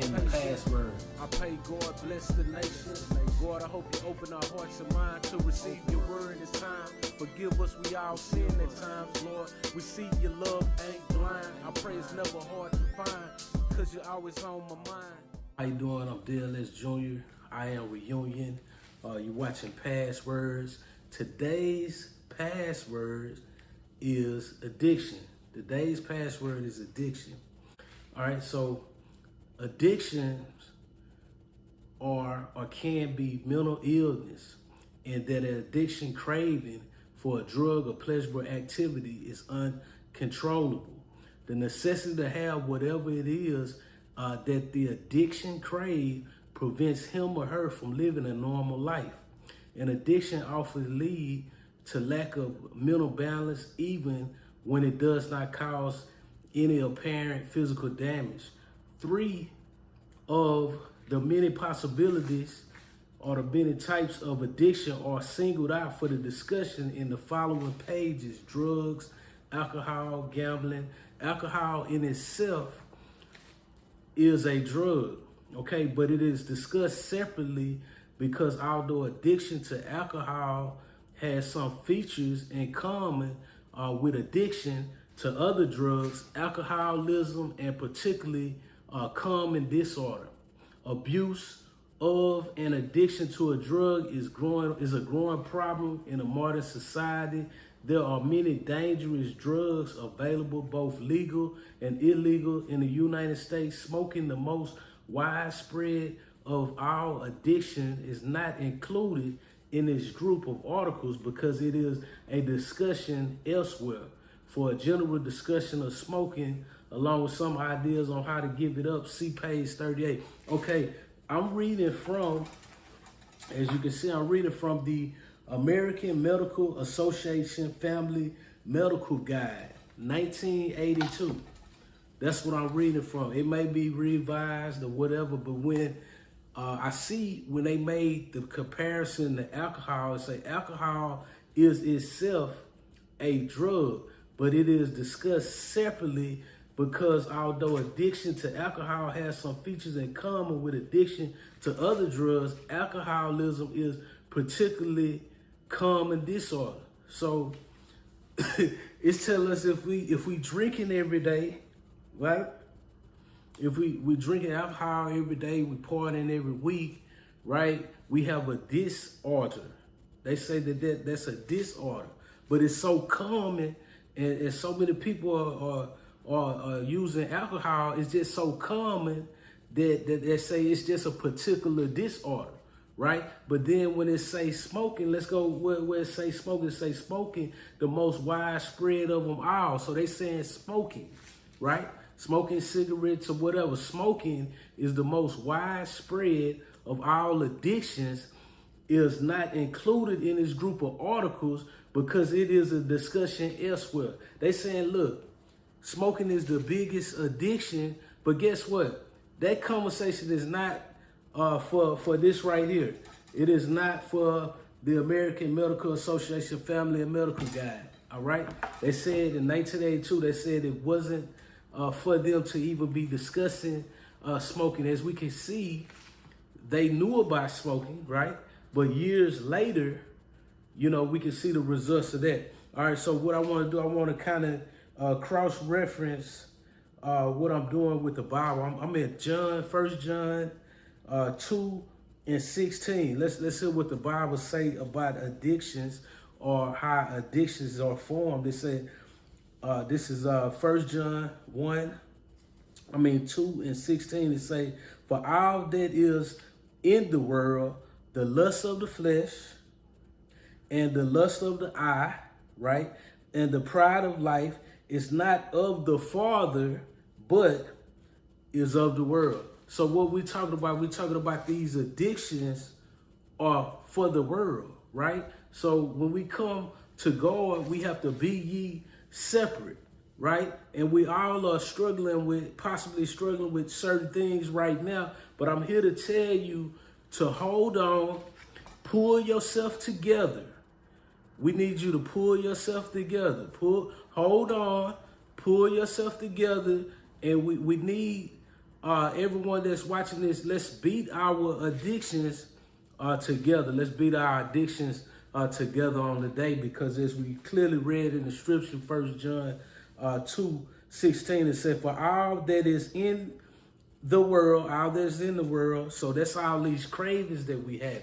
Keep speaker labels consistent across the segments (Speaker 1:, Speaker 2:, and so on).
Speaker 1: saying the password.
Speaker 2: I pray God bless the nation. God, I hope you open our hearts and minds to receive your word in this time. Forgive us, we all sin at times, Lord. We see your love ain't blind. I pray it's never hard to find, cause you're always on my mind.
Speaker 1: How you doing? I'm DLS Jr. I am Reunion. You're watching Passwords. Today's password is addiction. Today's password is addiction. All right, so addictions are or can be mental illness, and that an addiction craving for a drug or pleasurable activity is uncontrollable. The necessity to have whatever it is that the addiction crave prevents him or her from living a normal life. An addiction often leads to lack of mental balance, even when it does not cause any apparent physical damage. Three of the many possibilities or the many types of addiction are singled out for the discussion in the following pages: drugs, alcohol, gambling. Alcohol in itself is a drug, okay, but it is discussed separately because although addiction to alcohol has some features in common with addiction to other drugs, alcoholism and particularly common disorder, abuse of and addiction to a drug is a growing problem in a modern society. There are many dangerous drugs available, both legal and illegal, in the United States. Smoking, the most widespread of all addiction, is not included in this group of articles because it is a discussion elsewhere. For a general discussion of smoking, along with some ideas on how to give it up, see page 38. Okay, I'm reading from, as you can see, I'm reading from the American Medical Association Family Medical Guide, 1982. That's what I'm reading from. It may be revised or whatever, but when I see when they made the comparison to alcohol, it say alcohol is itself a drug, but it is discussed separately because although addiction to alcohol has some features in common with addiction to other drugs, alcoholism is particularly common disorder. So it's telling us if we drinking every day, right? If we drinking alcohol every day, we partying every week, right? We have a disorder. They say that's a disorder, but it's so common, and so many people are using alcohol. It's just so common that they say it's just a particular disorder, right? But then when it say smoking, let's go where it say smoking, the most widespread of them all. So they saying smoking, right? Smoking cigarettes or whatever. Smoking is the most widespread of all addictions, is not included in this group of articles because it is a discussion elsewhere. They saying, look, smoking is the biggest addiction, but guess what? That conversation is not for this right here. It is not for the American Medical Association Family and Medical Guide, all right? They said in 1982, they said it wasn't for them to even be discussing smoking. As we can see, they knew about smoking, right? But years later, you know, we can see the results of that. All right, so what I want to do, I want to kind of cross-reference what I'm doing with the Bible. I'm at First John 2 and 16. Let's hear what the Bible say about addictions or how addictions are formed. They say, this is 1 John 2 and 16. It say, for all that is in the world, the lust of the flesh and the lust of the eye, right? And the pride of life is not of the Father, but is of the world. So what we're talking about these addictions are for the world, right? So when we come to God, we have to be ye separate, right? And we all are possibly struggling with certain things right now, but I'm here to tell you to hold on, pull yourself together. We need you to pull yourself together. Hold on, pull yourself together, and we need everyone that's watching this, let's beat our addictions together. Let's beat our addictions together on the day, because as we clearly read in the scripture, 1 John 2:16, it said, for all that is in the world, all that's in the world, so that's all these cravings that we have.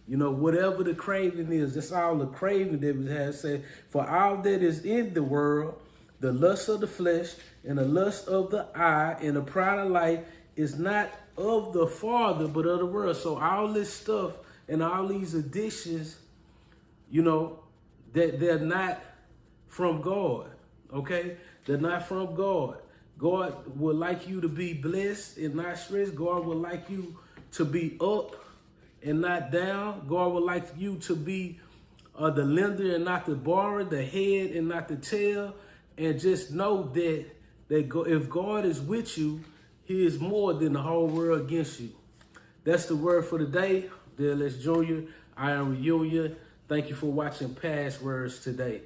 Speaker 1: You know, whatever the craving is, that's all the craving that we have. Said, for all that is in the world, the lust of the flesh and the lust of the eye and the pride of life is not of the Father, but of the world. So all this stuff and all these addictions, you know, that they're not from God, okay? They're not from God. God would like you to be blessed and not stressed. God would like you to be up and not down. God would like you to be the lender and not the borrower, the head and not the tail. And just know that if God is with you, he is more than the whole world against you. That's the word for the day. DLS Junior, I am Reunion. Thank you for watching Passwords today.